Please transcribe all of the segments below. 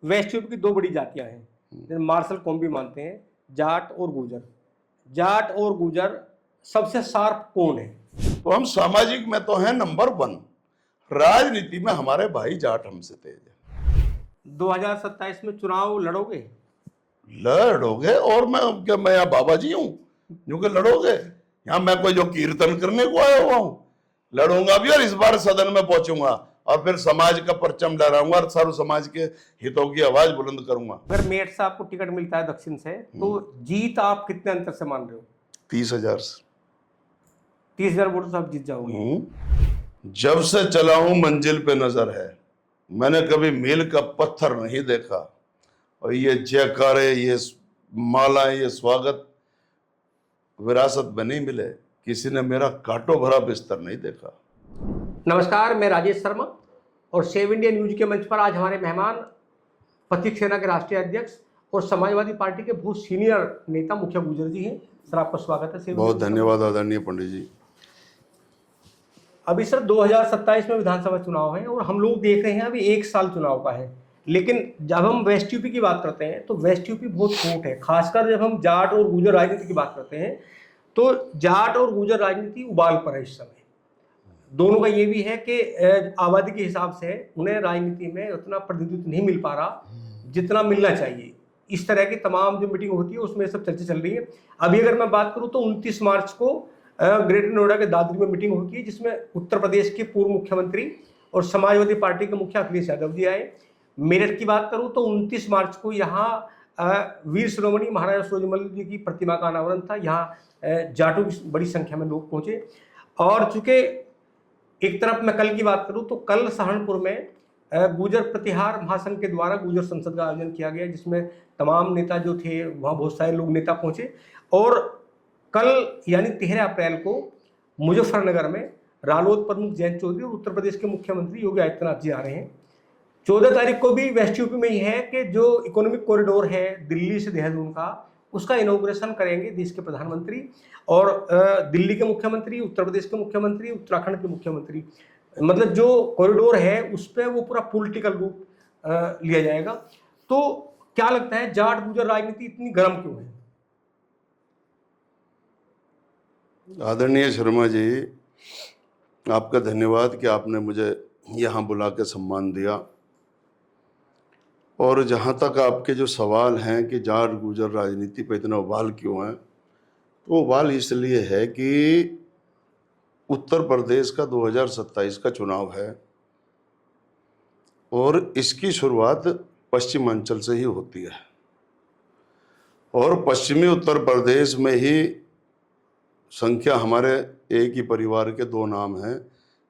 West UP की दो बड़ी जातियां हैं, जैसे मार्शल कौम मानते हैं, जाट और गुजर। जाट और गुजर सबसे शार्प कौन है? तो हम सामाजिक में तो हैं नंबर 1, राजनीति में हमारे भाई जाट हमसे तेज है। 2027 में चुनाव लड़ोगे? लड़ोगे, और मैं क्या, मैं यहाँ बाबा जी हूँ जो कि लड़ोगे? यहाँ मैं कोई जो कीर्तन करने को आया हुआ हूँ? लड़ूंगा भी, और इस बार सदन में पहुंचूंगा और फिर समाज का परचम लहराऊंगा और सर्व समाज के हितों की आवाज बुलंद करूंगा। अगर मेरठ से आपको टिकट मिलता है दक्षिण से, तो जीत आप कितने अंतर से मान रहे हो? 30,000 से। 30,000 वोट से आप जीत जाओगे? जब से चला हूं मंजिल पे नजर है, मैंने कभी मील का पत्थर नहीं देखा, और ये जयकारे, ये मालाएं, ये स्वागत विरासत में नहीं मिले। किसी ने मेरा कांटों भरा बिस्तर नहीं देखा। नमस्कार, मैं राजेश शर्मा, और सेव इंडिया न्यूज के मंच पर आज हमारे मेहमान प्रतीक सेना के राष्ट्रीय अध्यक्ष और समाजवादी पार्टी के बहुत सीनियर नेता मुखिया गुजर जी हैं। सर, आपका स्वागत है। बहुत धन्यवाद आदरणीय पंडित जी। अभी सर 2027 में विधानसभा चुनाव है और हम लोग देख रहे हैं अभी 1 साल चुनाव का है, लेकिन जब हम वेस्ट यूपी की बात करते हैं तो वेस्ट यूपी बहुत छोट है। खासकर जब हम जाट और गुजर राजनीति की बात करते हैं तो जाट और गुजर राजनीति उबाल पर है इस समय। दोनों का ये भी है कि आबादी के हिसाब से उन्हें राजनीति में उतना प्रतिनिधित्व नहीं मिल पा रहा जितना मिलना चाहिए। इस तरह की तमाम जो मीटिंग होती है उसमें सब चर्चा चल रही है। अभी अगर मैं बात करूं तो 29 मार्च को ग्रेटर नोएडा के दादरी में मीटिंग होती है, जिसमें उत्तर प्रदेश के पूर्व मुख्यमंत्री और समाजवादी पार्टी के मुखिया अखिलेश यादव जी आए। मेरठ की बात करूं तो 29 मार्च को यहाँ वीर शिरोमणि महाराजा सूरजमल जी की प्रतिमा का अनावरण था। यहाँ जाटों की बड़ी संख्या में लोग पहुंचे। और चूंकि एक तरफ मैं कल की बात करूं तो कल सहारनपुर में गुजर प्रतिहार महासंघ के द्वारा गुजर संसद का आयोजन किया गया, जिसमें तमाम नेता जो थे वहाँ बहुत सारे लोग नेता पहुंचे। और कल यानी 13 अप्रैल को मुजफ्फरनगर में रालोद प्रमुख जयंत चौधरी और उत्तर प्रदेश के मुख्यमंत्री योगी आदित्यनाथ जी आ रहे हैं। 14 तारीख को भी वेस्ट यूपी में ही है कि जो इकोनॉमिक कॉरिडोर है दिल्ली से देहरादून का, उसका इनॉग्रेशन करेंगे देश के प्रधानमंत्री और दिल्ली के मुख्यमंत्री, उत्तर प्रदेश के मुख्यमंत्री, उत्तराखंड के मुख्यमंत्री। मतलब जो कॉरिडोर है उस पर वो पूरा पॉलिटिकल रूप लिया जाएगा। तो क्या लगता है, जाट गुजर राजनीति इतनी गर्म क्यों है? आदरणीय शर्मा जी, आपका धन्यवाद कि आपने मुझे यहाँ बुला के सम्मान दिया। और जहाँ तक आपके जो सवाल हैं कि जाट गुजर राजनीति पर इतना उबाल क्यों है, तो उबाल इसलिए है कि उत्तर प्रदेश का 2027 का चुनाव है और इसकी शुरुआत पश्चिमांचल से ही होती है। और पश्चिमी उत्तर प्रदेश में ही संख्या, हमारे एक ही परिवार के 2 नाम हैं,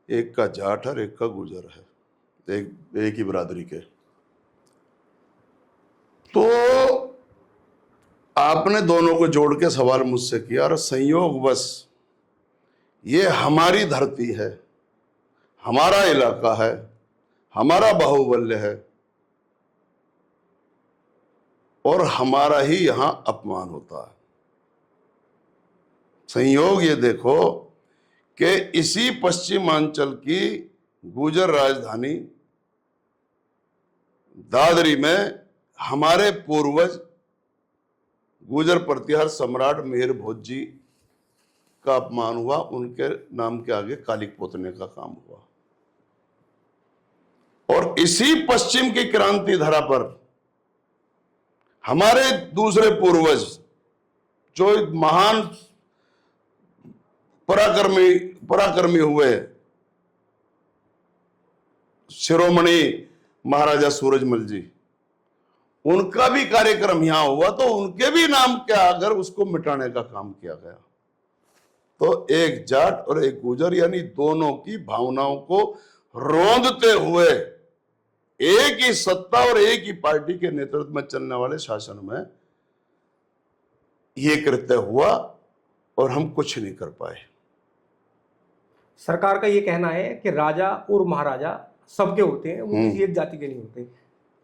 एक का जाट और एक का गुजर है, एक ही बिरादरी के। तो आपने दोनों को जोड़ के सवाल मुझसे किया, और संयोगवश ये हमारी धरती है, हमारा इलाका है, हमारा बाहुबल्य है, और हमारा ही यहां अपमान होता है। संयोग ये देखो कि इसी पश्चिमांचल की गुजर राजधानी दादरी में हमारे पूर्वज गुजर प्रतिहार सम्राट मेहर भोज जी का अपमान हुआ, उनके नाम के आगे कालिक पोतने का काम हुआ। और इसी पश्चिम की क्रांति धरा पर हमारे दूसरे पूर्वज जो महान पराक्रमी हुए, शिरोमणि महाराजा सूरजमल जी, उनका भी कार्यक्रम यहां हुआ, तो उनके भी नाम के आकर उसको मिटाने का काम किया गया। तो एक जाट और एक गुजर, यानी दोनों की भावनाओं को रौंदते हुए एक ही सत्ता और एक ही पार्टी के नेतृत्व में चलने वाले शासन में यह कृत्य हुआ और हम कुछ नहीं कर पाए। सरकार का ये कहना है कि राजा और महाराजा सबके होते हैं, वो किसी एक जाति के नहीं होते।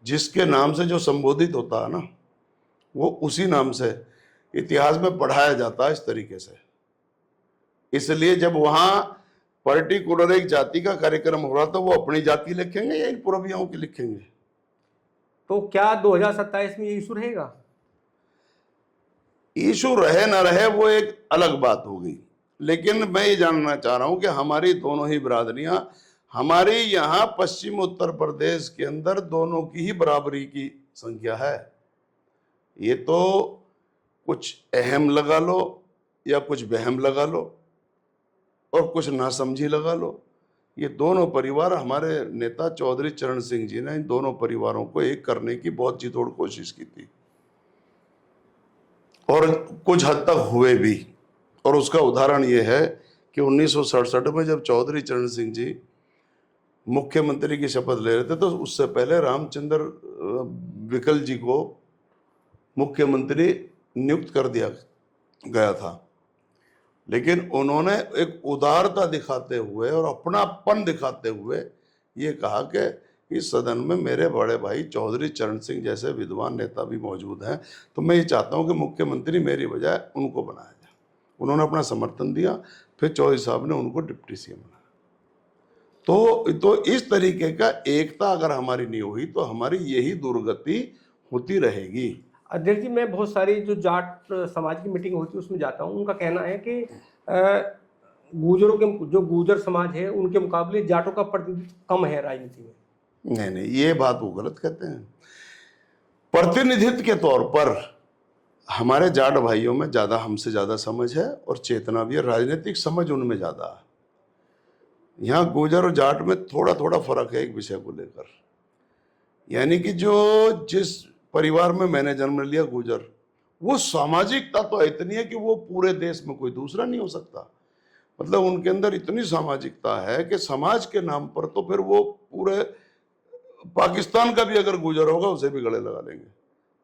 जिसके नाम से जो संबोधित होता है ना, वो उसी नाम से इतिहास में पढ़ाया जाता है इस तरीके से। इसलिए जब वहां पर्टिकुलर एक जाति का कार्यक्रम हो रहा तो वो अपनी जाति लिखेंगे या इन पूर्वियों की लिखेंगे? तो क्या 2027 में ये इशू रहेगा? इशू रहे ना रहे वो एक अलग बात होगी, लेकिन मैं ये जानना चाह रहा हूं कि हमारी दोनों ही बिरादरियां, हमारी यहाँ पश्चिम उत्तर प्रदेश के अंदर दोनों की ही बराबरी की संख्या है। ये तो कुछ अहम लगा लो या कुछ वहम लगा लो और कुछ नासमझी लगा लो, ये दोनों परिवार, हमारे नेता चौधरी चरण सिंह जी ने इन दोनों परिवारों को एक करने की बहुत जी तोड़ कोशिश की थी और कुछ हद तक हुए भी। और उसका उदाहरण ये है कि 1967 में जब चौधरी चरण सिंह जी मुख्यमंत्री की शपथ ले रहे थे तो उससे पहले रामचंद्र विकल जी को मुख्यमंत्री नियुक्त कर दिया गया था, लेकिन उन्होंने एक उदारता दिखाते हुए और अपनापन दिखाते हुए ये कहा कि इस सदन में मेरे बड़े भाई चौधरी चरण सिंह जैसे विद्वान नेता भी मौजूद हैं, तो मैं ये चाहता हूं कि मुख्यमंत्री मेरी बजाय उनको बनाया जाए। उन्होंने अपना समर्थन दिया, फिर चौधरी साहब ने उनको डिप्टी सीएम बनाया। तो इस तरीके का एकता अगर हमारी नहीं हुई तो हमारी यही दुर्गति होती रहेगी। अध्यक्ष जी, मैं बहुत सारी जो जाट समाज की मीटिंग होती है उसमें जाता हूँ। उनका कहना है कि गुर्जरों के, जो गुर्जर समाज है उनके मुकाबले जाटों का प्रतिनिधित्व कम है राजनीति में। नहीं, ये बात वो गलत कहते हैं। प्रतिनिधित्व के तौर पर हमारे जाट भाइयों में ज्यादा, हमसे ज्यादा समझ है और चेतना भी है, राजनीतिक समझ उनमें ज्यादा है। यहाँ गुर्जर और जाट में थोड़ा थोड़ा फर्क है एक विषय को लेकर, यानी कि जो जिस परिवार में मैंने जन्म लिया गुर्जर, वो सामाजिकता तो इतनी है कि वो पूरे देश में कोई दूसरा नहीं हो सकता। मतलब उनके अंदर इतनी सामाजिकता है कि समाज के नाम पर तो फिर वो पूरे पाकिस्तान का भी अगर गुर्जर होगा उसे भी गले लगा लेंगे।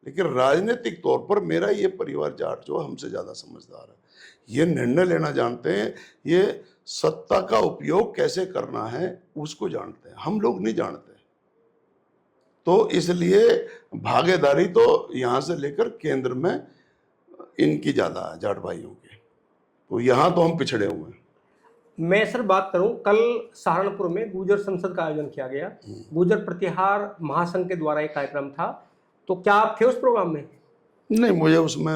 लेकिन राजनीतिक तौर पर मेरा ये परिवार जाट जो हमसे ज्यादा समझदार है, ये निर्णय लेना जानते हैं, ये सत्ता का उपयोग कैसे करना है उसको जानते हैं, हम लोग नहीं जानते। तो इसलिए भागीदारी तो यहां से लेकर केंद्र में इनकी ज्यादा है, जाट भाइयों की। तो यहां तो हम पिछड़े हुए हैं। मैं सर बात करूं, कल सहारनपुर में गुर्जर संसद का आयोजन किया गया। गुर्जर प्रतिहार महासंघ के द्वारा एक कार्यक्रम था, तो क्या आप थे उस प्रोग्राम में? नहीं, मुझे उसमें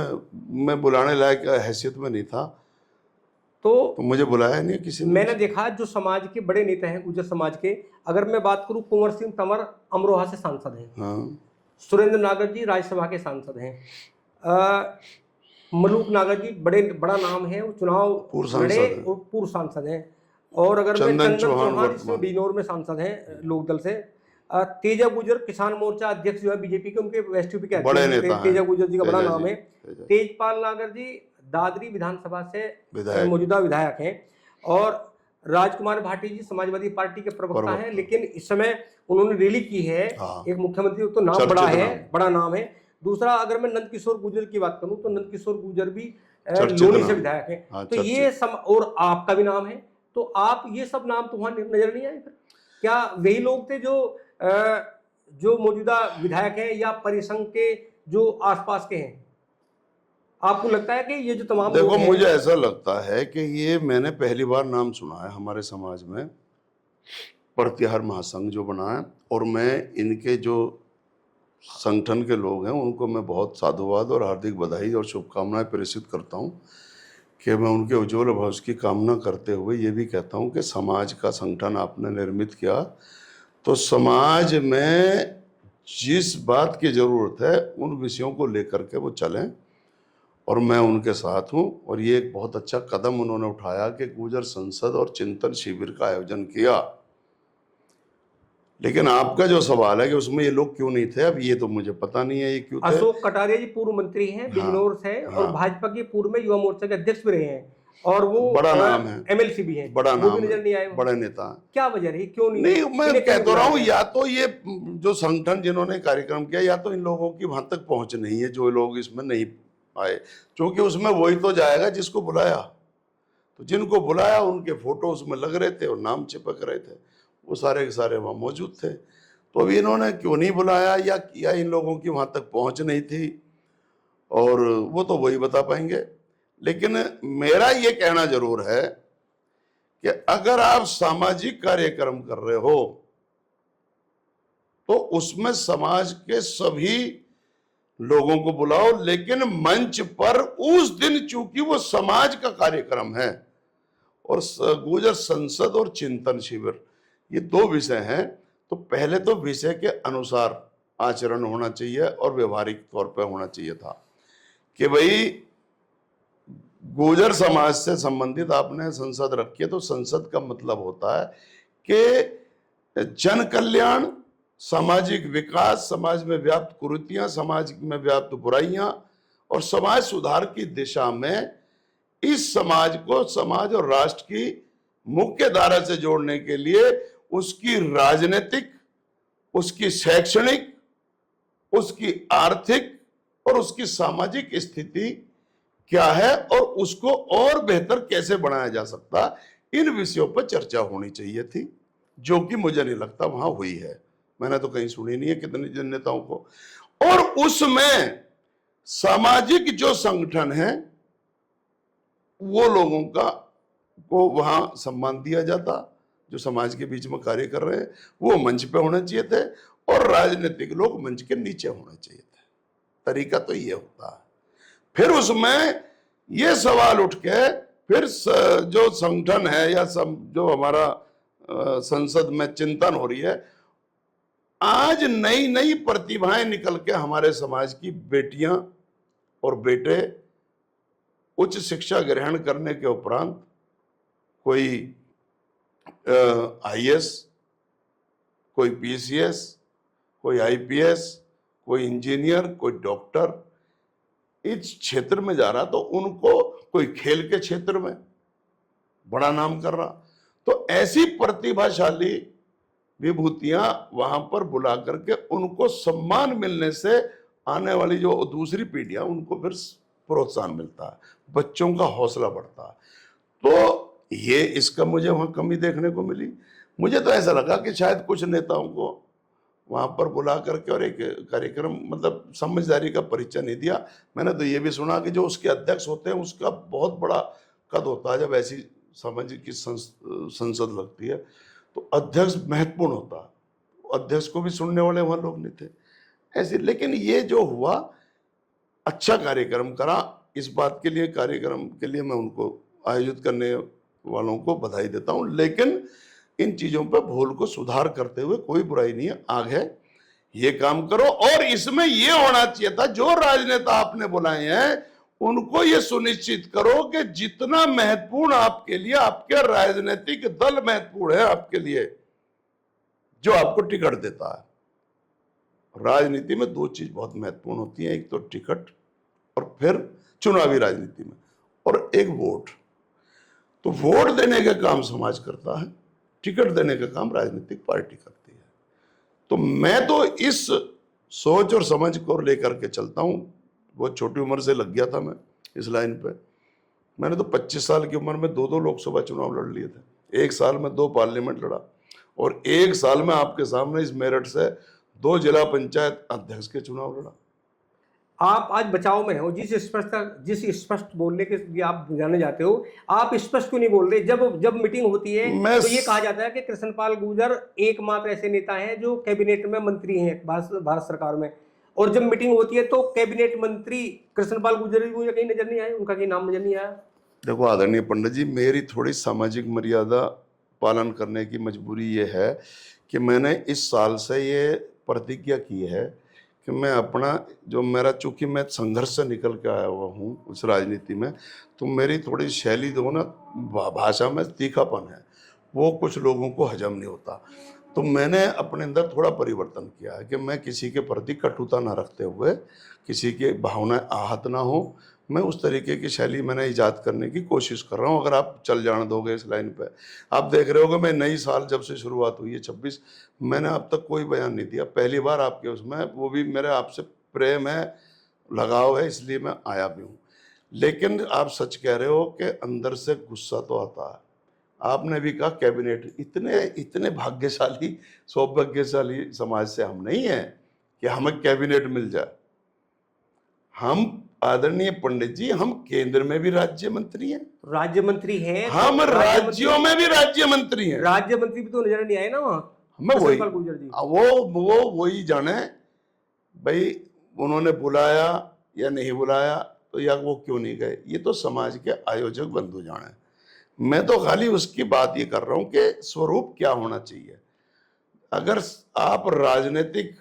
मैं बुलाने लायक हैसियत में नहीं था, तो मुझे बुलाया नहीं किसी ने। मैंने देखा जो समाज के बड़े नेता हैं गुर्जर समाज के, अगर मैं बात करूं, कुंवर सिंह तंवर अमरोहा से सांसद हैं। हाँ। सुरेंद्र नागर जी राज्यसभा के सांसद हैं। मलूक नागर जी बड़ा नाम है, वो चुनाव लड़े और पूर्व सांसद हैं। और अगर मैं चंदन चौहान बिजनौर में सांसद हैं लोकदल से। तेजा गुर्जर किसान मोर्चा अध्यक्ष जो है बीजेपी के, उनके वेस्ट यूपी के अध्यक्ष तेजा गुर्जर जी का बड़ा नाम है। तेजपाल नागर जी दादरी विधानसभा से मौजूदा विधायक हैं। और राजकुमार भाटी जी समाजवादी पार्टी के प्रवक्ता हैं, लेकिन इस समय उन्होंने रैली की है। एक मुख्यमंत्री तो नाम बड़ा है, बड़ा नाम है। दूसरा, अगर मैं नंदकिशोर गुर्जर की बात करूं तो नंदकिशोर गुर्जर भी लोनी से विधायक हैं। तो ये और आपका भी नाम है, तो आप ये सब नाम तो वहां नजर नहीं आए? फिर क्या वही लोग थे जो मौजूदा विधायक हैं या परिसंघ के जो आसपास के हैं? आपको लगता है कि ये जो तमाम देखो, मुझे ऐसा लगता है कि ये मैंने पहली बार नाम सुना है हमारे समाज में, प्रतिहार महासंघ जो बना है। और मैं इनके जो संगठन के लोग हैं उनको मैं बहुत साधुवाद और हार्दिक बधाई और शुभकामनाएं प्रेषित करता हूं कि मैं उनके उज्ज्वल भविष्य की कामना करते हुए ये भी कहता हूं कि समाज का संगठन आपने निर्मित किया तो समाज में जिस बात की जरूरत है उन विषयों को लेकर के वो चलें, और मैं उनके साथ हूं। और ये एक बहुत अच्छा कदम उन्होंने उठाया कि गुर्जर संसद और चिंतन शिविर का आयोजन किया। लेकिन आपका जो सवाल है कि उसमें ये लोग क्यों नहीं थे, अब ये तो मुझे पता नहीं है ये क्यों थे। अशोक कटारिया जी पूर्व मंत्री हैं, बिजनौर से, और भाजपा के पूर्व में युवा मोर्चा के अध्यक्ष भी रहे हैं, और वो बड़ा नाम है, एमएलसी भी हैं, बड़ा नाम नजर नहीं आए, बड़े नेता। क्या वजह रही, क्यों नहीं? मैं कह तो रहा हूँ, या तो ये जो संगठन जिन्होंने कार्यक्रम किया, या तो इन लोगों की वहां तक पहुंच नहीं है जो लोग इसमें नहीं आए, क्योंकि उसमें वही तो जाएगा जिसको बुलाया। तो जिनको बुलाया उनके फोटो उसमें लग रहे थे और नाम चिपक रहे थे, वो सारे के सारे वहां मौजूद थे। तो अभी इन्होंने क्यों नहीं बुलाया या इन लोगों की वहां तक पहुंच नहीं थी, और वो तो वही बता पाएंगे। लेकिन मेरा ये कहना जरूर है कि अगर आप सामाजिक कार्यक्रम कर रहे हो तो उसमें समाज के सभी लोगों को बुलाओ, लेकिन मंच पर उस दिन चूंकि वो समाज का कार्यक्रम है और गुर्जर संसद और चिंतन शिविर ये दो विषय हैं, तो पहले तो विषय के अनुसार आचरण होना चाहिए और व्यवहारिक तौर पर होना चाहिए था कि भाई गुर्जर समाज से संबंधित आपने संसद रखी है, तो संसद का मतलब होता है कि जन कल्याण, सामाजिक विकास, समाज में व्याप्त कुरीतियां, समाज में व्याप्त बुराइयां और समाज सुधार की दिशा में इस समाज को समाज और राष्ट्र की मुख्य धारा से जोड़ने के लिए उसकी राजनीतिक, उसकी शैक्षणिक, उसकी आर्थिक और उसकी सामाजिक स्थिति क्या है और उसको और बेहतर कैसे बनाया जा सकता, इन विषयों पर चर्चा होनी चाहिए थी, जो कि मुझे नहीं लगता वहां हुई है। मैंने तो कहीं सुनी नहीं है कितने जन नेताओं को। और उसमें सामाजिक जो संगठन है वो लोगों का को वहां सम्मान दिया जाता, जो समाज के बीच में कार्य कर रहे हैं वो मंच पे होने चाहिए थे और राजनीतिक लोग मंच के नीचे होने चाहिए थे। तरीका तो ये होता है। फिर उसमें ये सवाल उठ के फिर जो संगठन है या जो हमारा संसद में चिंतन हो रही है, आज नई नई प्रतिभाएं निकल के हमारे समाज की बेटियां और बेटे उच्च शिक्षा ग्रहण करने के उपरांत कोई आईएएस, कोई पीसीएस, कोई आईपीएस, कोई इंजीनियर, कोई डॉक्टर इस क्षेत्र में जा रहा, तो उनको कोई खेल के क्षेत्र में बड़ा नाम कर रहा, तो ऐसी प्रतिभाशाली विभूतियां वहां पर बुला करके उनको सम्मान मिलने से आने वाली जो दूसरी पीढ़ियां उनको फिर प्रोत्साहन मिलता है, बच्चों का हौसला बढ़ता है। तो ये इसका मुझे वहां कमी देखने को मिली। मुझे तो ऐसा लगा कि शायद कुछ नेताओं को वहां पर बुला करके और एक कार्यक्रम मतलब समझदारी का परिचय नहीं दिया। मैंने तो ये भी सुना कि जो उसके अध्यक्ष होते हैं उसका बहुत बड़ा कद होता है, जब ऐसी समझ की संसद लगती है तो अध्यक्ष महत्वपूर्ण होता है, अध्यक्ष को भी सुनने वाले वहां लोग नहीं थे ऐसे। लेकिन ये जो हुआ अच्छा कार्यक्रम करा, इस बात के लिए कार्यक्रम के लिए मैं उनको आयोजित करने वालों को बधाई देता हूं। लेकिन इन चीजों पर भूल को सुधार करते हुए कोई बुराई नहीं है, आगे ये काम करो। और इसमें ये होना चाहिए था जो राजनेता आपने बुलाए हैं उनको ये सुनिश्चित करो कि जितना महत्वपूर्ण आपके लिए आपके राजनीतिक दल महत्वपूर्ण है आपके लिए, जो आपको टिकट देता है। राजनीति में दो चीज बहुत महत्वपूर्ण होती है, एक तो टिकट और फिर चुनावी राजनीति में, और एक वोट। तो वोट देने का काम समाज करता है, टिकट देने का काम राजनीतिक पार्टी करती है। तो मैं तो इस सोच और समझ को लेकर के चलता हूं। बहुत छोटी उम्र से लग गया था मैं इस लाइन पे। मैंने तो 25 साल की उम्र में 2 लोकसभा चुनाव लड़ लिए थे, 1 साल में 2 पार्लियामेंट लड़ा, और 1 साल में आपके सामने इस मेरठ से 2 जिला पंचायत अध्यक्ष के चुनाव लड़ा। आप आज बचाव में हो, जिस स्पष्ट बोलने के लिए आप जाने जाते हो, आप स्पष्ट क्यों नहीं बोल रहे? जब मीटिंग होती है तो ये कहा जाता है कि कृष्णपाल गुर्जर एकमात्र ऐसे नेता हैं जो कैबिनेट में मंत्री हैं भारत सरकार में, और जब मीटिंग होती है तो कैबिनेट मंत्री कृष्णपाल गुर्जर मुझे कहीं नजर नहीं आए, उनका कहीं नाम नजर नहीं आया। देखो आदरणीय पंडित जी, मेरी थोड़ी सामाजिक मर्यादा पालन करने की मजबूरी ये है कि मैंने इस साल से ये प्रतिज्ञा की है कि मैं अपना जो मेरा, चूंकि मैं संघर्ष से निकल के आया हुआ हूँ उस राजनीति में, तो मेरी थोड़ी शैली जो ना भाषा में तीखापन है, वो कुछ लोगों को हजम नहीं होता। तो मैंने अपने अंदर थोड़ा परिवर्तन किया है कि मैं किसी के प्रति कटुता ना रखते हुए, किसी के भावनाएं आहत ना हो, मैं उस तरीके की शैली मैंने ईजाद करने की कोशिश कर रहा हूँ। अगर आप चल जाने दोगे इस लाइन पे, आप देख रहे होगे मैं नई साल जब से शुरुआत हुई है 26, मैंने अब तक कोई बयान नहीं दिया, पहली बार आपके उसमें, वो भी मेरे आपसे प्रेम है, लगाव है, इसलिए मैं आया भी हूँ। लेकिन आप सच कह रहे हो कि अंदर से गुस्सा तो आता है। आपने भी कहा कैबिनेट, इतने भाग्यशाली सौभाग्यशाली समाज से हम नहीं हैं कि हमें कैबिनेट मिल जाए। हम आदरणीय पंडित जी, हम केंद्र में भी राज्य मंत्री हैं, राज्य मंत्री हैं, हम राज्यों में भी राज्य मंत्री हैं, राज्य मंत्री भी तो नजर नहीं आए ना वहां। हमें वही कृष्णपाल गुर्जर जी। वो वही जाने भाई, उन्होंने बुलाया या नहीं बुलाया, तो या वो क्यों नहीं गए, ये तो समाज के आयोजक बंधु जाने। मैं तो खाली उसकी बात ये कर रहा हूं कि स्वरूप क्या होना चाहिए। अगर आप राजनीतिक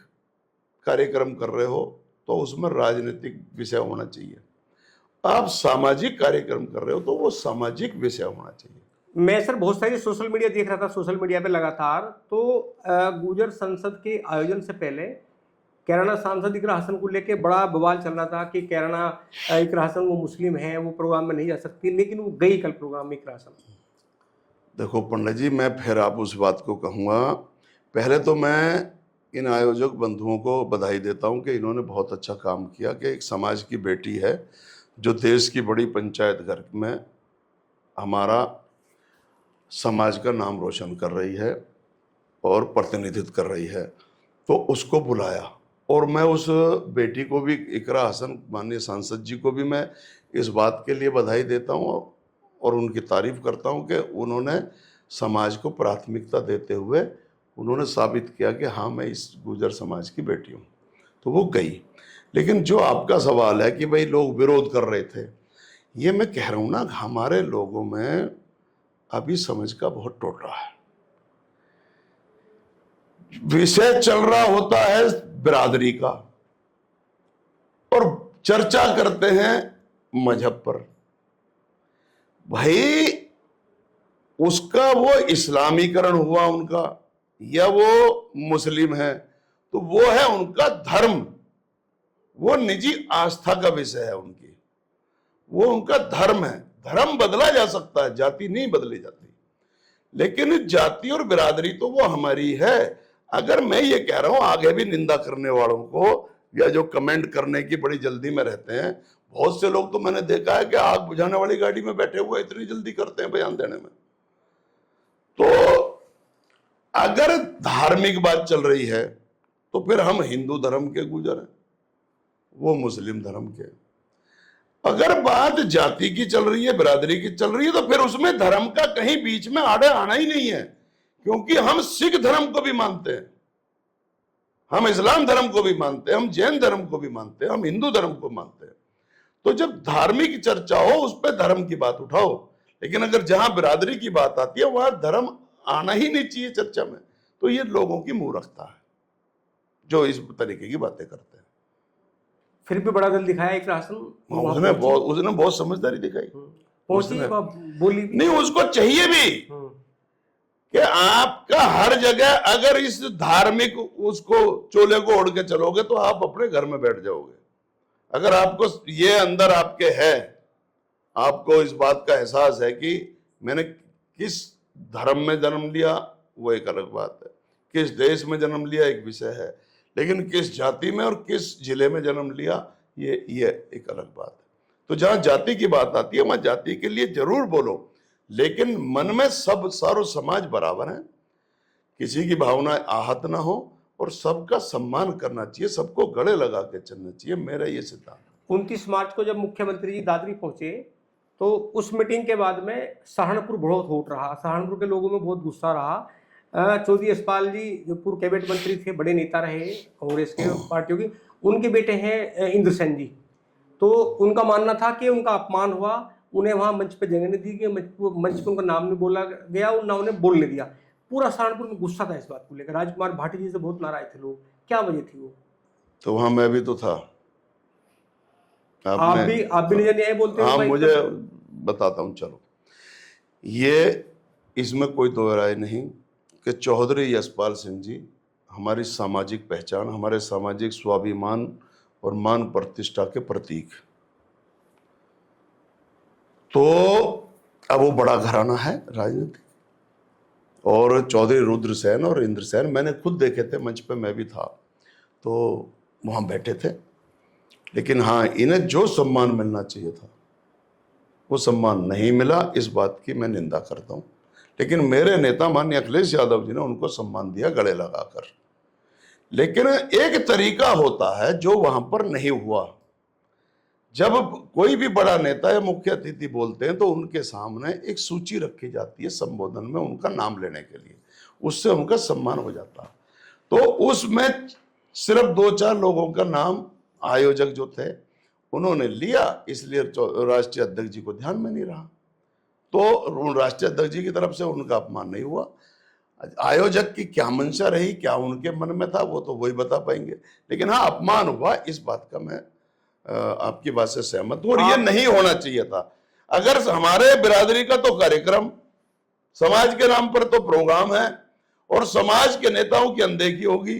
कार्यक्रम कर रहे हो तो उसमें राजनीतिक विषय होना चाहिए, आप सामाजिक कार्यक्रम कर रहे हो तो वो सामाजिक विषय होना चाहिए। मैं सर बहुत सारी सोशल मीडिया देख रहा था, सोशल मीडिया पे लगातार, तो गुर्जर संसद के आयोजन से पहले कैराना सांसद इकरा हसन को लेके बड़ा बवाल चल रहा था कि कैराना इकरा हसन वो मुस्लिम है, वो प्रोग्राम में नहीं जा सकती, लेकिन वो गई कल प्रोग्राम में इकरा हसन। देखो पंडित जी, मैं फिर आप उस बात को कहूँगा, पहले तो मैं इन आयोजक बंधुओं को बधाई देता हूं कि इन्होंने बहुत अच्छा काम किया कि एक समाज की बेटी है जो देश की बड़ी पंचायत घर में हमारा समाज का नाम रोशन कर रही है और प्रतिनिधित्व कर रही है, तो उसको बुलाया। और मैं उस बेटी को भी, इकरा हसन माननीय सांसद जी को भी मैं इस बात के लिए बधाई देता हूं और उनकी तारीफ करता हूं कि उन्होंने समाज को प्राथमिकता देते हुए उन्होंने साबित किया कि हाँ, मैं इस गुर्जर समाज की बेटी हूँ, तो वो गई। लेकिन जो आपका सवाल है कि भाई लोग विरोध कर रहे थे, ये मैं कह रहा हूँ ना, हमारे लोगों में अभी समझ का बहुत टोटा है। विषय चल रहा होता है बिरादरी का और चर्चा करते हैं मजहब पर। भाई उसका वो इस्लामीकरण हुआ उनका या वो मुस्लिम है, तो वो है उनका धर्म, वो निजी आस्था का विषय है उनकी, वो उनका धर्म है। धर्म बदला जा सकता है, जाति नहीं बदली जाती, लेकिन जाति और बिरादरी तो वो हमारी है। अगर मैं ये कह रहा हूं, आगे भी निंदा करने वालों को या जो कमेंट करने की बड़ी जल्दी में रहते हैं, बहुत से लोग तो मैंने देखा है कि आग बुझाने वाली गाड़ी में बैठे हुए इतनी जल्दी करते हैं बयान देने में। तो अगर धार्मिक बात चल रही है तो फिर हम हिंदू धर्म के गुर्जर हैं, वो मुस्लिम धर्म के। अगर बात जाति की चल रही है, बिरादरी की चल रही है, तो फिर उसमें धर्म का कहीं बीच में आड़े आना ही नहीं है, क्योंकि हम सिख धर्म को भी मानते हैं, हम इस्लाम धर्म को भी मानते हैं, हम जैन धर्म को भी मानते हैं, हम हिंदू धर्म को मानते हैं। तो जब धार्मिक चर्चा हो उस पर धर्म की बात उठाओ, लेकिन अगर जहां बिरादरी की बात आती है वहां धर्म आना ही नहीं चाहिए चर्चा में। तो ये लोगों की मूर्खता है जो इस तरीके की बातें करते हैं। फिर भी बड़ा दिल दिखाया इकरा हसन, उसने बहुत समझदारी दिखाई, पहुंची, बोली भी। नहीं, उसको चाहिए भी कि आपका हर जगह अगर इस धार्मिक उसको चोले को ओढ़ के चलोगे तो आप अपने घर में बैठ जाओगे। अगर आपको ये अंदर आपके है, आपको इस बात का एहसास है कि मैंने किस धर्म में जन्म लिया, वो एक अलग बात है, किस देश में जन्म लिया एक विषय है, लेकिन किस जाति में और किस जिले में जन्म लिया ये एक अलग बात है। तो जहां जाति की बात आती है वहां जाति के लिए जरूर बोलो, लेकिन मन में सब सारो समाज बराबर है, किसी की भावना आहत ना हो और सबका सम्मान करना चाहिए, सबको गले लगा के चलना चाहिए, मेरा ये सिद्धांत। 29 मार्च को जब मुख्यमंत्री जी दादरी पहुंचे तो उस मीटिंग के बाद में सहारनपुर बहुत होट रहा, सहारनपुर के लोगों में बहुत गुस्सा रहा। चौधरी यशपाल जी जो पूर्व कैबिनेट मंत्री थे, बड़े नेता रहे कांग्रेस के पार्टियों के, उनके बेटे हैं इंद्रसेन जी, तो उनका मानना था कि उनका अपमान हुआ, उन्हें वहाँ मंच पे जगह नहीं दी गई, मंच पे उनका नाम नहीं बोला गया और ना उन्हें बोलने दिया। पूरा सहारनपुर में गुस्सा था इस बात को लेकर, राजकुमार भाटी जी से बहुत नाराज थे लोग। क्या वजह थी वो? तो वहां मैं भी तो था। आप भी निजर न्याय बोलते हो? हाँ, मुझे बताता हूँ। चलो, ये इसमें कोई दो राय नहीं कि चौधरी यशपाल सिंह जी हमारी सामाजिक पहचान, हमारे सामाजिक स्वाभिमान और मान प्रतिष्ठा के प्रतीक। तो अब वो बड़ा घराना है राजनीति, और चौधरी रुद्रसेन और इंद्रसेन मैंने खुद देखे थे, मंच पे मैं भी था, तो वहाँ बैठे थे। लेकिन हाँ, इन्हें जो सम्मान मिलना चाहिए था वो सम्मान नहीं मिला, इस बात की मैं निंदा करता हूँ। लेकिन मेरे नेता माननीय अखिलेश यादव जी ने उनको सम्मान दिया गले लगाकर। लेकिन एक तरीका होता है जो वहां पर नहीं हुआ। जब कोई भी बड़ा नेता या मुख्य अतिथि बोलते हैं तो उनके सामने एक सूची रखी जाती है संबोधन में उनका नाम लेने के लिए, उससे उनका सम्मान हो जाता। तो उसमें सिर्फ 2-4 लोगों का नाम आयोजक जो थे उन्होंने लिया, इसलिए राष्ट्रीय अध्यक्ष जी को ध्यान में नहीं रहा, तो राष्ट्रीय अध्यक्ष जी की तरफ से उनका अपमान नहीं हुआ। आयोजक की क्या मंशा रही, क्या उनके मन में था, वो तो वही बता पाएंगे, लेकिन हाँ अपमान हुआ, इस बात का मैं आपकी बात से सहमत हूं, और ये नहीं होना चाहिए था। अगर हमारे बिरादरी का तो कार्यक्रम, समाज के नाम पर तो प्रोग्राम है, और समाज के नेताओं की अनदेखी होगी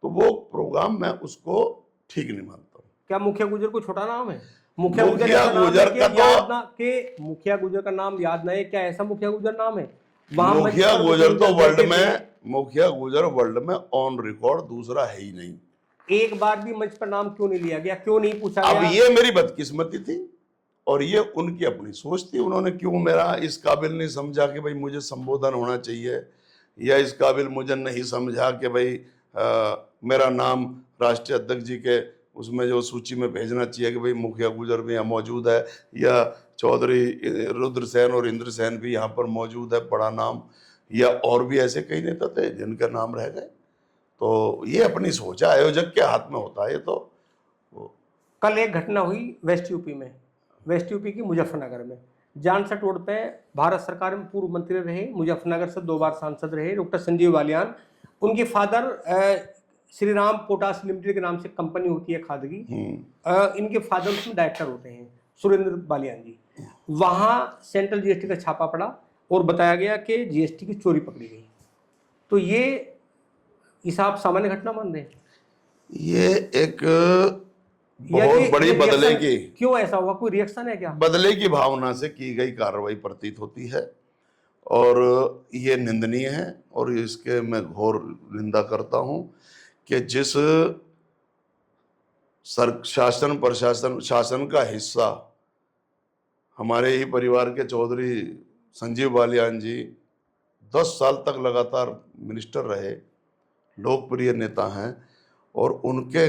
तो वो प्रोग्राम मैं उसको ठीक नहीं मानता हूं। क्या मुखिया गुजर को छोटा नाम है? मुखिया गुजर का तो मुखिया गुजर का नाम याद नहीं है क्या? ऐसा मुखिया गुजर नाम है? मुखिया गुजर तो वर्ल्ड में, मुखिया गुजर वर्ल्ड में ऑन रिकॉर्ड दूसरा है ही नहीं। एक बार भी मंच पर नाम क्यों नहीं लिया गया, क्यों नहीं पूछा गया? अब ये मेरी बदकिस्मती थी और ये उनकी अपनी सोच थी। उन्होंने क्यों मेरा इस काबिल नहीं समझा कि भाई मुझे संबोधन होना चाहिए, या इस काबिल मुझे नहीं समझा कि भाई मेरा नाम राष्ट्रीय अध्यक्ष जी के उसमें जो सूची में भेजना चाहिए कि भाई मुखिया गुजर भी यहाँ मौजूद है, या चौधरी रुद्रसेन और इंद्रसेन भी यहाँ पर मौजूद है, बड़ा नाम, या और भी ऐसे कई नेता थे जिनका नाम रह गए। तो ये अपनी सोच है, आयोजक के हाथ में होता है। ये तो कल एक घटना हुई वेस्ट यूपी में, वेस्ट यूपी की मुजफ्फरनगर में। जानसठ रोड पे भारत सरकार में पूर्व मंत्री रहे, मुजफ्फरनगर से 2 बार सांसद रहे, डॉक्टर संजीव बालियान। उनके father Shri Ram potash limited के नाम से कंपनी होती है खाद की, इनके फादर उसमें डायरेक्टर होते हैं, सुरेंद्र बालियान जी। वहाँ सेंट्रल जीएसटी का छापा पड़ा और बताया गया कि जीएसटी की चोरी पकड़ी गई। तो ये आप सामान्य घटना मान रहे हैं? ये एक बहुत बड़ी बदले की, क्यों ऐसा हुआ, कोई रिएक्शन है क्या? बदले की भावना से की गई कार्रवाई प्रतीत होती है, और ये निंदनीय है, और इसके मैं घोर निंदा करता हूं कि जिस शासन प्रशासन शासन का हिस्सा हमारे ही परिवार के चौधरी संजीव बालियान जी 10 साल तक लगातार मिनिस्टर रहे, लोकप्रिय नेता हैं, और उनके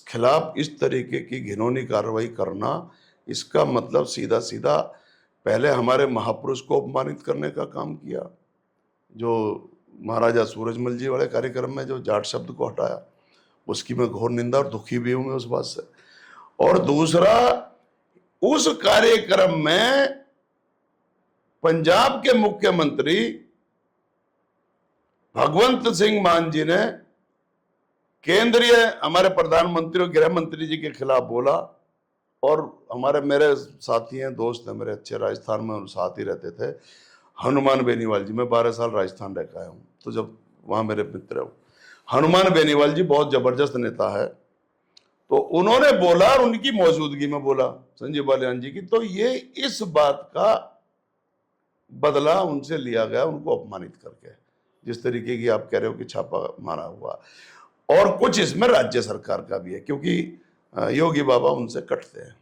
खिलाफ इस तरीके की घिनौनी कार्रवाई करना, इसका मतलब सीधा सीधा पहले हमारे महापुरुष को अपमानित करने का काम किया, जो महाराजा सूरजमल जी वाले कार्यक्रम में जो जाट शब्द को हटाया, उसकी मैं घोर निंदा और दुखी भी हूं मैं उस बात से। और दूसरा, उस कार्यक्रम में पंजाब के मुख्यमंत्री भगवंत सिंह मान जी ने केंद्रीय हमारे प्रधानमंत्री और गृह मंत्री जी के खिलाफ बोला, और हमारे मेरे साथी हैं, दोस्त हैं मेरे अच्छे, राजस्थान में साथ ही रहते थे, हनुमान बेनीवाल जी, मैं 12 साल राजस्थान रह के आया हूँ, तो जब वहाँ मेरे मित्र हैं, हनुमान बेनीवाल जी बहुत जबरदस्त नेता है, तो उन्होंने बोला, और उनकी मौजूदगी में बोला संजीव बालियान जी की, तो ये इस बात का बदला उनसे लिया गया, उनको अपमानित करके, जिस तरीके की आप कह रहे हो कि छापा मारा हुआ। और कुछ इसमें राज्य सरकार का भी है, क्योंकि योगी बाबा उनसे कटते हैं,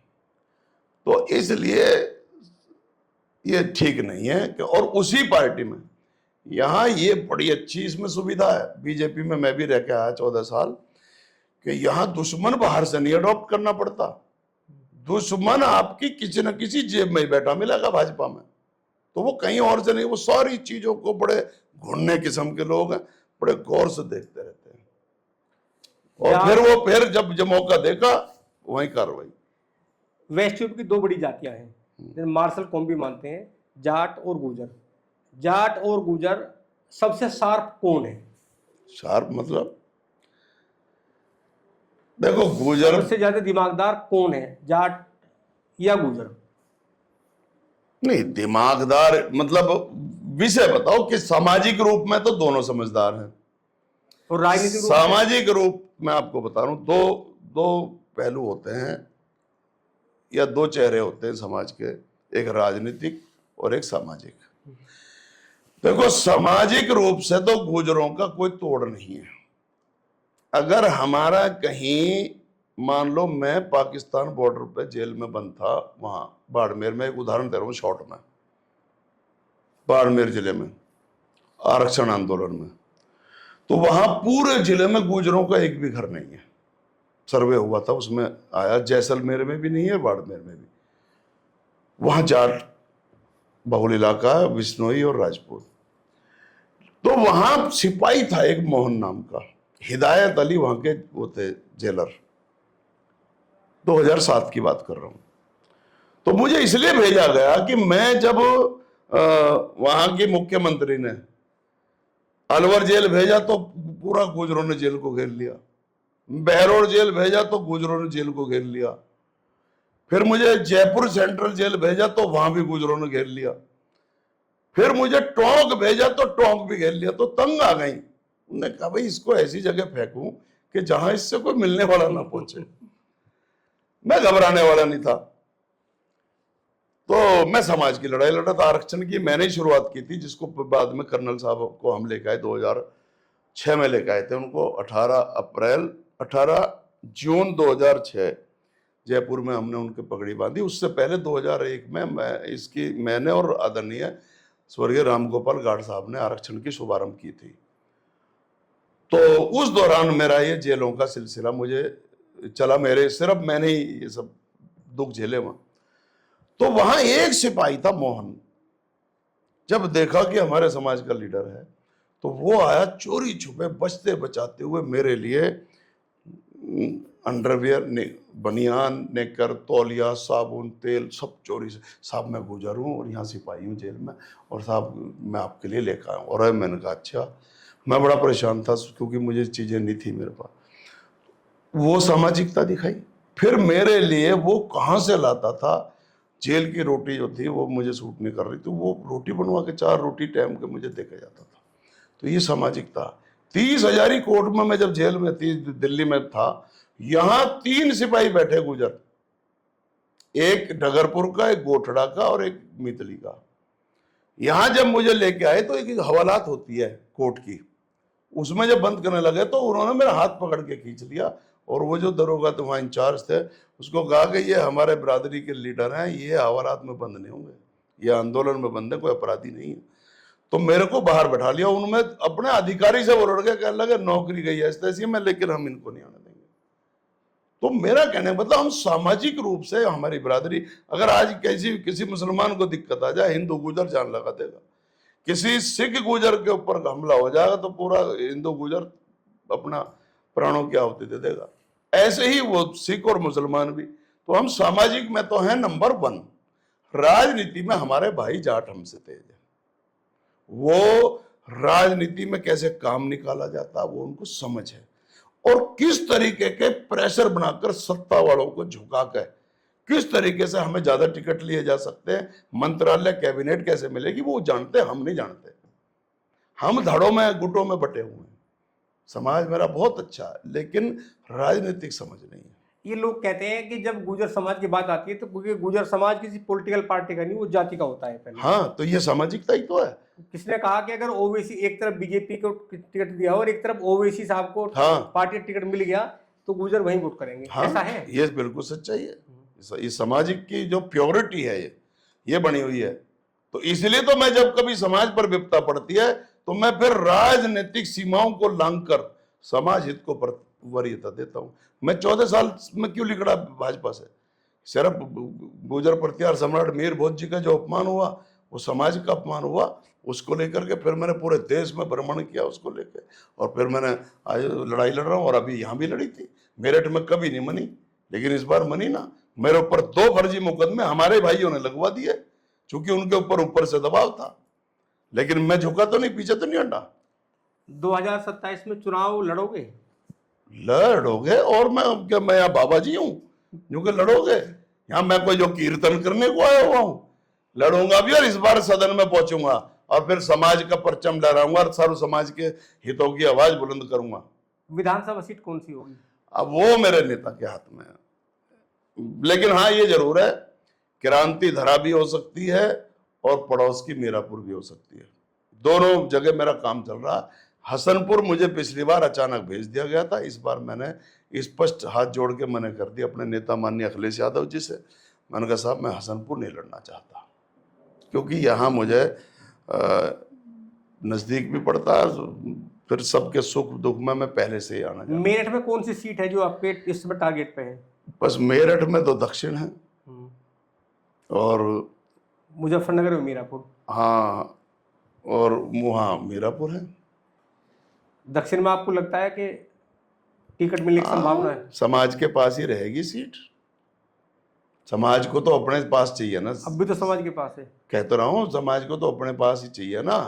तो इसलिए ये ठीक नहीं है कि, और उसी पार्टी में यहाँ ये बड़ी अच्छी इसमें सुविधा है, बीजेपी में मैं भी रह के आया 14 साल, कि यहाँ दुश्मन बाहर से नहीं अडॉप्ट करना पड़ता, दुश्मन आपकी किसी न किसी जेब में ही बैठा मिलेगा भाजपा में, तो वो कहीं और से नहीं, वो सारी चीजों को बड़े घुनने किस्म के लोग हैं, बड़े गौर से देखते रहते हैं, और फिर जब मौका देखा वहीं कार्रवाई। वेस्ट यूपी की 2 बड़ी जातियां हैं, मार्शल कौम भी मानते हैं, जाट और गुजर। जाट और गुजर सबसे शार्प कौन है? शार्प मतलब देखो, गुजर सबसे ज्यादा दिमागदार कौन है, जाट या गुजर? नहीं, दिमागदार मतलब विषय बताओ कि सामाजिक रूप में तो दोनों समझदार हैं, और राजनीतिक सामाजिक रूप में आपको बता रहा हूं, दो पहलू होते हैं या 2 चेहरे होते हैं समाज के, एक राजनीतिक और एक सामाजिक। देखो, सामाजिक रूप से तो गुजरों का कोई तोड़ नहीं है। अगर हमारा कहीं, मान लो मैं पाकिस्तान बॉर्डर पे जेल में बंद था, वहां बाड़मेर में, एक उदाहरण दे रहा हूं शॉर्ट में, बाड़मेर जिले में आरक्षण आंदोलन में, तो वहां पूरे जिले में गुजरों का एक भी घर नहीं है, सर्वे हुआ था उसमें आया, जैसलमेर में भी नहीं है, बाड़मेर में भी, वहां जाट बहुल इलाका है, बिश्नोई और राजपूत। तो वहां सिपाही था एक मोहन नाम का, हिदायत अली वहां के वो थे जेलर। 2007 की बात कर रहा हूं। तो मुझे इसलिए भेजा गया कि मैं जब वहां के मुख्यमंत्री ने अलवर जेल भेजा तो पूरा गुजरों ने जेल को घेर लिया, बहरोड जेल भेजा तो गुजरों ने जेल को घेर लिया, फिर मुझे जयपुर सेंट्रल जेल भेजा तो वहां भी गुजरों ने घेर लिया, फिर मुझे टोंक भेजा तो टोंक भी घेर लिया। तो तंग आ गई। उन्होंने कहा भाई इसको ऐसी जगह फेंकूं कि जहां इससे कोई मिलने वाला ना पहुंचे। मैं घबराने वाला नहीं था। तो मैं समाज की लड़ाई लड़ा था। आरक्षण की मैंने ही शुरुआत की थी, जिसको बाद में कर्नल साहब को हम लेकर आए 2006 में लेकर आए थे उनको। 18 जून 2006 जयपुर में हमने उनके पगड़ी बांधी। उससे पहले 2001 में मैंने और आदरणीय स्वर्गीय रामगोपाल गाड़ साहब ने आरक्षण की शुभारंभ की थी। तो उस दौरान मेरा ये जेलों का सिलसिला मुझे चला, सिर्फ मैंने ही ये सब दुख झेले वहां। तो वहां एक सिपाही था मोहन, जब देखा कि हमारे समाज का लीडर है तो वो आया चोरी छुपे बचते बचाते हुए मेरे लिए अंडरवियर, बनियान, नेकर, तौलिया, साबुन, तेल सब चोरी से। साहब मैं गुजर हूँ और यहाँ सिपाही हूँ जेल में, और साहब मैं आपके लिए लेकर आया हूँ। और मैंने कहा अच्छा। मैं बड़ा परेशान था क्योंकि मुझे चीज़ें नहीं थी मेरे पास। वो सामाजिकता दिखाई। फिर मेरे लिए वो कहाँ से लाता था, जेल की रोटी जो थी वो मुझे सूट नहीं कर रही थी, वो रोटी बनवा के 4 रोटी टाइम के मुझे देके जाता था। तो ये सामाजिकता। 30 हजारी कोर्ट में मैं जब जेल में थी, दिल्ली में था, यहां 3 सिपाही बैठे गुजर, एक डगरपुर का, एक गोठड़ा का और एक मितली का। यहां जब मुझे लेके आए तो एक हवालात होती है कोर्ट की, उसमें जब बंद करने लगे तो उन्होंने मेरा हाथ पकड़ के खींच लिया, और वो जो दरोगा तो वहां इंचार्ज थे उसको कहा कि ये हमारे बिरादरी के लीडर हैं, ये हवालात में बंद नहीं होंगे, ये आंदोलन में बंद है, कोई अपराधी नहीं है। तो मेरे को बाहर बैठा लिया। उनमें अपने अधिकारी से वो लड़के कहने लगे नौकरी गई है ऐसी में, लेकिन हम इनको नहीं आने देंगे। तो मेरा कहने का मतलब हम सामाजिक रूप से हमारी बिरादरी, अगर आज किसी मुसलमान को दिक्कत आ जाए, हिंदू गुजर जान लगा देगा। किसी सिख गुजर के ऊपर हमला हो जाएगा तो पूरा हिंदू गुजर अपना प्राणों की आहुति दे देगा। ऐसे ही वो सिख और मुसलमान भी। तो हम सामाजिक में तो हैं नंबर 1। राजनीति में हमारे भाई जाट हमसे तेज है। वो राजनीति में कैसे काम निकाला जाता वो उनको समझ है, और किस तरीके के प्रेशर बनाकर सत्ता वालों को झुका कर किस तरीके से हमें ज्यादा टिकट लिए जा सकते हैं, मंत्रालय कैबिनेट कैसे मिलेगी वो जानते हैं, हम नहीं जानते। हम धड़ों में गुटों में बटे हुए हैं। समाज मेरा बहुत अच्छा है, लेकिन राजनीतिक समझ नहीं है। ये लोग कहते हैं कि जब गुजर समाज की बात आती है तो क्योंकि गुजर समाज किसी पॉलिटिकल पार्टी का नहीं, वो जाति का होता है पहले। हाँ, तो ये सामाजिकता ही तो है। किसने कहा कि अगर ओवैसी एक तरफ बीजेपी को टिकट दिया और एक तरफ ओवैसी साहब को पार्टी टिकट मिल गया तो गुजर वहीं वोट करेंगे। ऐसा है? ये बिल्कुल सच्चाई है। इस सामाजिक की जो प्योरिटी है ये बनी हुई है। तो इसलिए तो मैं जब कभी समाज पर विपदा पड़ती है तो मैं फिर राजनीतिक सीमाओं को लांघकर समाज हित को वरीयता देता हूं। मैं 14 साल में क्यों लिखड़ा भाजपा से? सिर्फ गुजर प्रतिहार सम्राट मीर भोज जी का जो अपमान हुआ वो समाज का अपमान हुआ, उसको लेकर के फिर मैंने पूरे देश में भ्रमण किया उसको लेकर, और फिर मैंने आज लड़ाई लड़ रहा हूँ। और अभी यहाँ भी लड़ी थी, मेरठ में कभी नहीं मनी, लेकिन इस बार मनी ना। मेरे ऊपर 2 फर्जी मुकदमे हमारे भाइयों ने लगवा दिए, क्योंकि उनके ऊपर से दबाव था, लेकिन मैं झुका तो नहीं, पीछे तो नहीं हटा। 2027 में चुनाव लड़ोगे? लड़ोगे, और मैं यहाँ बाबा जी हूँ जो कि लड़ोगे? यहाँ मैं कोई जो कीर्तन करने को आया हुआ हूँ? लड़ूंगा भी, और इस बार सदन में पहुंचूंगा और फिर समाज का परचम लहराऊंगा और सर्व समाज के हितों की आवाज बुलंद करूंगा। विधानसभा सीट कौन सी होगी? अब वो मेरे नेता के हाथ में है, लेकिन हाँ ये जरूर है, क्रांति धरा भी हो सकती है और पड़ोस की मीरापुर भी हो सकती है। दोनों जगह मेरा काम चल रहा है। हसनपुर मुझे पिछली बार अचानक भेज दिया गया था, इस बार मैंने स्पष्ट हाथ जोड़ के मना कर दिया अपने नेता माननीय अखिलेश यादव जी से। मैंने कहा साहब मैं हसनपुर नहीं लड़ना चाहता, क्योंकि यहाँ मुझे नजदीक भी पड़ता है, फिर सबके सुख दुख में मैं पहले से ही आना चाहता। मेरठ में कौन सी सीट है जो आपके इस समय टारगेट पे है? बस मेरठ में तो दक्षिण है और मुजफ्फरनगर में मीरापुर। हाँ, और वहाँ मीरापुर है। दक्षिण में आपको लगता है कि टिकट मिलने की संभावना है? समाज के पास ही रहेगी सीट। समाज को तो अपने पास चाहिए ना। अब भी तो समाज के पास है। कह तो रहा हूँ, समाज को तो अपने पास ही चाहिए ना।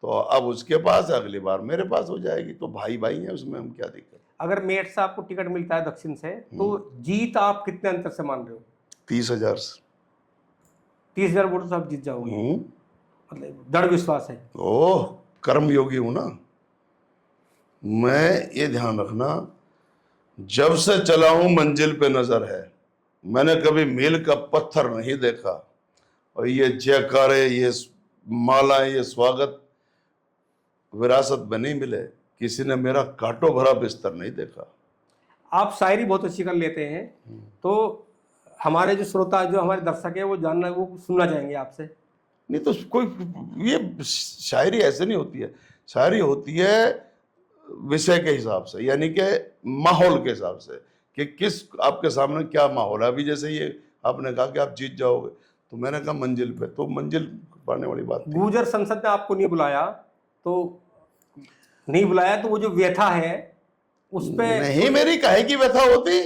तो अब उसके पास है, अगली बार मेरे पास हो जाएगी। तो भाई भाई है, उसमें हम क्या दिक्कत। अगर मेरठ से आपको टिकट मिलता है दक्षिण से, तो जीत आप कितने अंतर से मान रहे हो? 30,000 से। 30,000 वोट से आप जीत जाओगे, मतलब दृढ़ विश्वास है? ओह, कर्मयोगी हूं ना मैं। ये ध्यान रखना, जब से चला हूं मंजिल पे नजर है। मैंने कभी मील का पत्थर नहीं देखा। और ये जयकारे, ये मालाएं, ये स्वागत विरासत में नहीं मिले। किसी ने मेरा कांटों भरा बिस्तर नहीं देखा। आप शायरी बहुत अच्छी कर लेते हैं, तो हमारे जो श्रोता, जो हमारे दर्शक है, वो जानना, वो सुनना चाहेंगे आपसे। नहीं तो कोई, ये शायरी ऐसे नहीं होती है। शायरी होती है विषय के हिसाब से, यानी कि माहौल के हिसाब से, कि किस आपके सामने क्या माहौल है। अभी जैसे ये आपने कहा कि आप जीत जाओगे, तो मैंने कहा मंजिल पे, तो मंजिल पाने वाली बात थी। गुर्जर संसद ने आपको नहीं बुलाया, तो वो जो व्यथा है उस पे नहीं, मेरी काहे की व्यथा होती।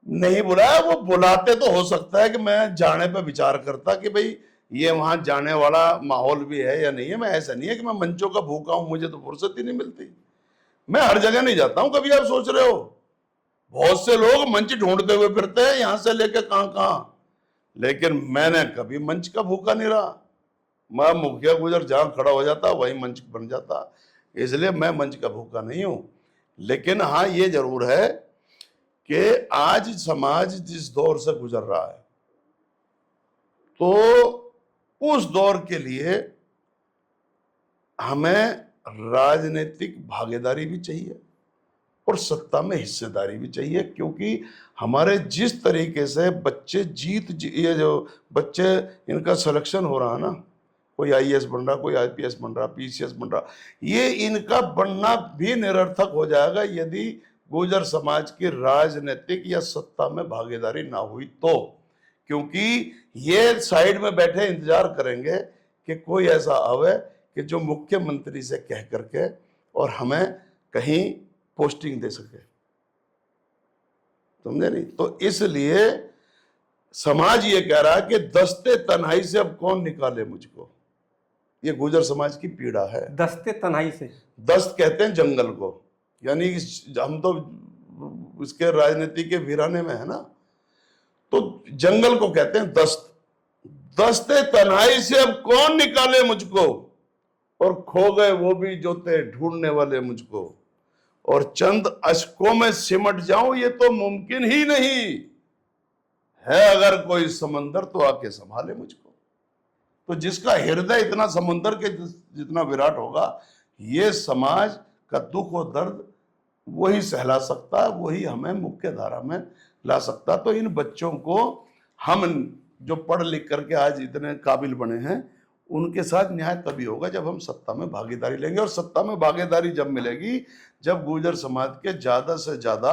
नहीं बुलाया, वो बुलाते तो हो सकता है कि मैं जाने पे विचार करता कि भाई ये वहां जाने वाला माहौल भी है या नहीं है। मैं ऐसा नहीं है कि मैं मंचों का भूखा हूं, मुझे तो फुर्सत ही नहीं मिलती। मैं हर जगह नहीं जाता हूं। कभी आप सोच रहे हो, बहुत से लोग मंच ढूंढते हुए फिरते हैं यहां से लेकर कहां कहां, लेकिन मैंने कभी मंच का भूखा नहीं रहा। मैं मुखिया गुजर जहां खड़ा हो जाता वही मंच बन जाता, इसलिए मैं मंच का भूखा नहीं हूं। लेकिन हाँ, ये जरूर है कि आज समाज जिस दौर से गुजर रहा है, तो उस दौर के लिए हमें राजनीतिक भागीदारी भी चाहिए और सत्ता में हिस्सेदारी भी चाहिए। क्योंकि हमारे जिस तरीके से बच्चे ये जो बच्चे, इनका सिलेक्शन हो रहा है ना, कोई आईएएस बन रहा, कोई आईपीएस बन रहा, पीसीएस बन रहा, ये इनका बनना भी निरर्थक हो जाएगा यदि गुर्जर समाज की राजनीतिक या सत्ता में भागीदारी ना हुई तो। क्योंकि ये साइड में बैठे इंतजार करेंगे कि कोई ऐसा आवे कि जो मुख्यमंत्री से कह करके और हमें कहीं पोस्टिंग दे सके, समझे नहीं। तो इसलिए समाज ये कह रहा है कि दस्ते तन्हाई से अब कौन निकाले मुझको। ये गुर्जर समाज की पीड़ा है। दस्ते तन्हाई से, दस्त कहते हैं जंगल को, यानी हम तो इसके राजनीति के वीराने में है ना, तो जंगल को कहते हैं दस्त। दस्ते तन्हाई से अब कौन निकाले मुझको, और खो गए वो भी जो थे ढूंढने वाले मुझको, और चंद अशकों में सिमट जाऊं ये तो मुमकिन ही नहीं है। अगर कोई समंदर तो आके संभाले मुझको। तो जिसका हृदय इतना समंदर के जितना विराट होगा, ये समाज का दुख और दर्द वही सहला सकता है, वही हमें मुख्य धारा में ला सकता। तो इन बच्चों को हम जो पढ़ लिख करके आज इतने काबिल बने हैं, उनके साथ न्याय तभी होगा जब हम सत्ता में भागीदारी लेंगे। और सत्ता में भागीदारी जब मिलेगी जब गुर्जर समाज के ज्यादा से ज्यादा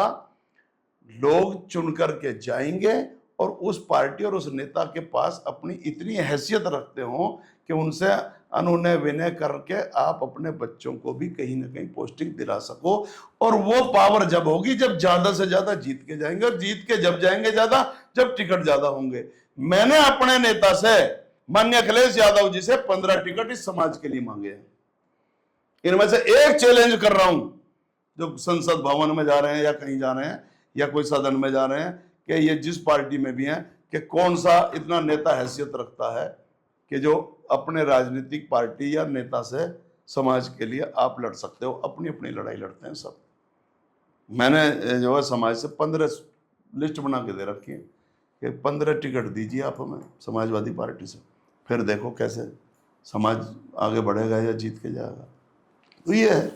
लोग चुन करके जाएंगे और उस पार्टी और उस नेता के पास अपनी इतनी हैसियत रखते हो कि उनसे अनुनय विनय करके आप अपने बच्चों को भी कहीं ना कहीं पोस्टिंग दिला सको। और वो पावर जब होगी जब ज्यादा से ज्यादा जीत के जाएंगे, और जीत के जब जाएंगे ज्यादा जब टिकट ज्यादा होंगे। मैंने अपने नेता से, माननीय अखिलेश यादव जी से 15 टिकट इस समाज के लिए मांगे हैं। इनमें से एक चैलेंज कर रहा हूं, जो संसद भवन में जा रहे हैं या कहीं जा रहे हैं या कोई सदन में जा रहे हैं, कि ये जिस पार्टी में भी हैं, कि कौन सा इतना नेता हैसियत रखता है कि जो अपने राजनीतिक पार्टी या नेता से समाज के लिए आप लड़ सकते हो। अपनी अपनी लड़ाई लड़ते हैं सब। मैंने जो है समाज से 15 लिस्ट बना के दे रखी है कि 15 टिकट दीजिए आप हमें समाजवादी पार्टी से, फिर देखो कैसे समाज आगे बढ़ेगा या जीत के जाएगा। तो ये है।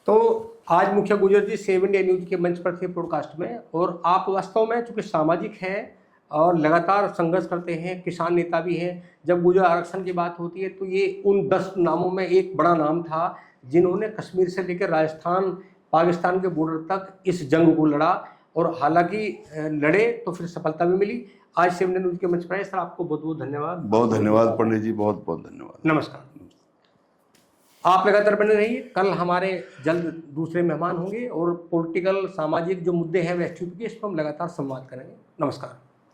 तो आज मुखिया गुर्जर जी 7 इंडिया न्यूज के मंच पर थे पॉडकास्ट में, और आप वास्तव में चूँकि सामाजिक हैं और लगातार संघर्ष करते हैं, किसान नेता भी हैं। जब गुर्जर आरक्षण की बात होती है तो ये उन 10 नामों में एक बड़ा नाम था जिन्होंने कश्मीर से लेकर राजस्थान पाकिस्तान के बॉर्डर तक इस जंग को लड़ा, और हालांकि लड़े तो फिर सफलता भी मिली। आज 7 इंडिया न्यूज के मंच पर आए सर, आपको बहुत बहुत धन्यवाद। बहुत धन्यवाद पंडित जी, बहुत बहुत धन्यवाद। नमस्कार। आप लगातार बने रहिए। कल हमारे जल्द दूसरे मेहमान होंगे और पॉलिटिकल सामाजिक जो मुद्दे हैं वेस्ट यूपी के, इस पर हम लगातार संवाद करेंगे। नमस्कार।